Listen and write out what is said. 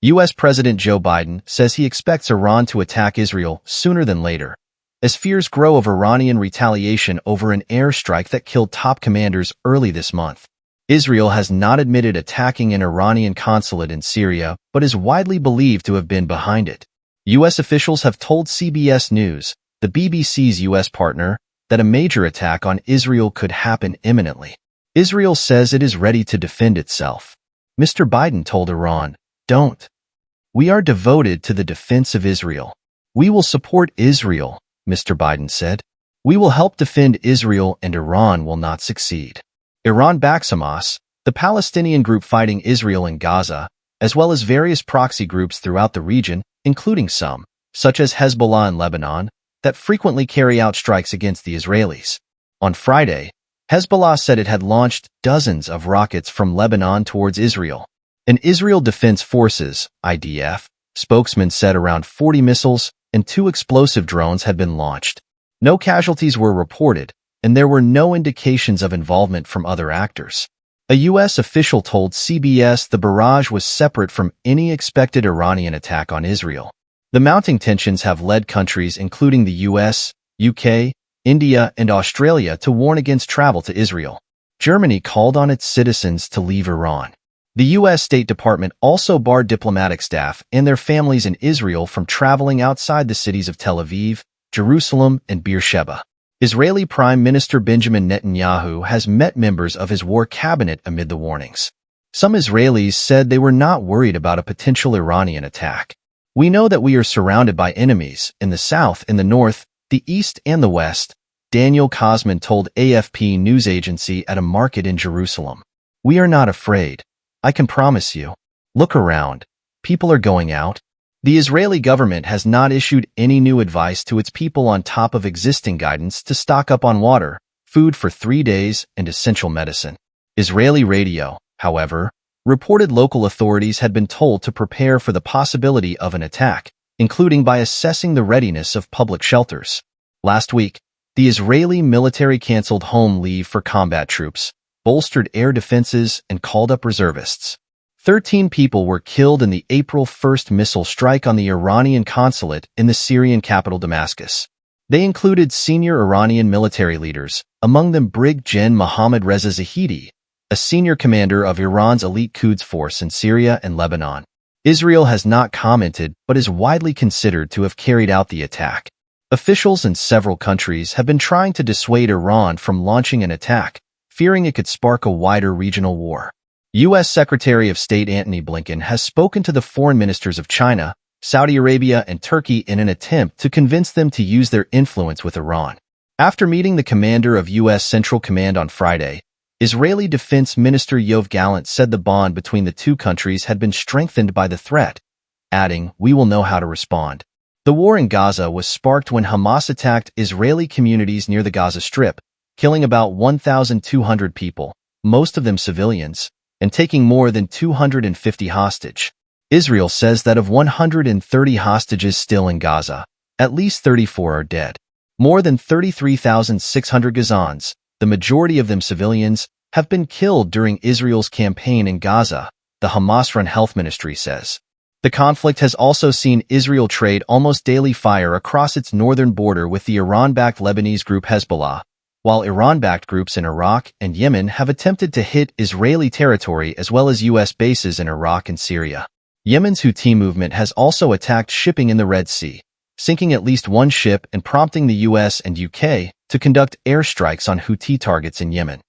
U.S. President Joe Biden says he expects Iran to attack Israel sooner than later, as fears grow of Iranian retaliation over an airstrike that killed top commanders early this month. Israel has not admitted attacking an Iranian consulate in Syria, but is widely believed to have been behind it. U.S. officials have told CBS News, the BBC's U.S. partner, that a major attack on Israel could happen imminently. Israel says it is ready to defend itself. Mr. Biden told Iran, "Don't. We are devoted to the defense of Israel. We will support Israel," Mr. Biden said. "We will help defend Israel and Iran will not succeed." Iran backs Hamas, the Palestinian group fighting Israel in Gaza, as well as various proxy groups throughout the region, including some, such as Hezbollah in Lebanon, that frequently carry out strikes against the Israelis. On Friday, Hezbollah said it had launched dozens of rockets from Lebanon towards Israel. An Israel Defense Forces (IDF) spokesman said around 40 missiles and 2 explosive drones had been launched. No casualties were reported, and there were no indications of involvement from other actors. A U.S. official told CBS the barrage was separate from any expected Iranian attack on Israel. The mounting tensions have led countries including the U.S., UK, India, and Australia to warn against travel to Israel. Germany called on its citizens to leave Iran. The U.S. State Department also barred diplomatic staff and their families in Israel from traveling outside the cities of Tel Aviv, Jerusalem, and Beersheba. Israeli Prime Minister Benjamin Netanyahu has met members of his war cabinet amid the warnings. Some Israelis said they were not worried about a potential Iranian attack. "We know that we are surrounded by enemies in the south, in the north, the east, and the west," Daniel Kosman told AFP news agency at a market in Jerusalem. "We are not afraid. I can promise you. Look around. People are going out." The Israeli government has not issued any new advice to its people on top of existing guidance to stock up on water, food for 3 days, and essential medicine. Israeli radio, however, reported local authorities had been told to prepare for the possibility of an attack, including by assessing the readiness of public shelters. Last week, the Israeli military canceled home leave for combat troops, bolstered air defenses, and called up reservists. 13 people were killed in the April 1st missile strike on the Iranian consulate in the Syrian capital Damascus. They included senior Iranian military leaders, among them Brig Gen Mohammad Reza Zahidi, a senior commander of Iran's elite Quds force in Syria and Lebanon. Israel has not commented but is widely considered to have carried out the attack. Officials in several countries have been trying to dissuade Iran from launching an attack, fearing it could spark a wider regional war. U.S. Secretary of State Antony Blinken has spoken to the foreign ministers of China, Saudi Arabia, and Turkey in an attempt to convince them to use their influence with Iran. After meeting the commander of U.S. Central Command on Friday, Israeli Defense Minister Yoav Gallant said the bond between the two countries had been strengthened by the threat, adding, "We will know how to respond." The war in Gaza was sparked when Hamas attacked Israeli communities near the Gaza Strip, killing about 1,200 people, most of them civilians, and taking more than 250 hostage. Israel says that of 130 hostages still in Gaza, at least 34 are dead. More than 33,600 Gazans, the majority of them civilians, have been killed during Israel's campaign in Gaza, the Hamas-run health ministry says. The conflict has also seen Israel trade almost daily fire across its northern border with the Iran-backed Lebanese group Hezbollah, while Iran-backed groups in Iraq and Yemen have attempted to hit Israeli territory as well as U.S. bases in Iraq and Syria. Yemen's Houthi movement has also attacked shipping in the Red Sea, sinking at least one ship and prompting the U.S. and UK to conduct airstrikes on Houthi targets in Yemen.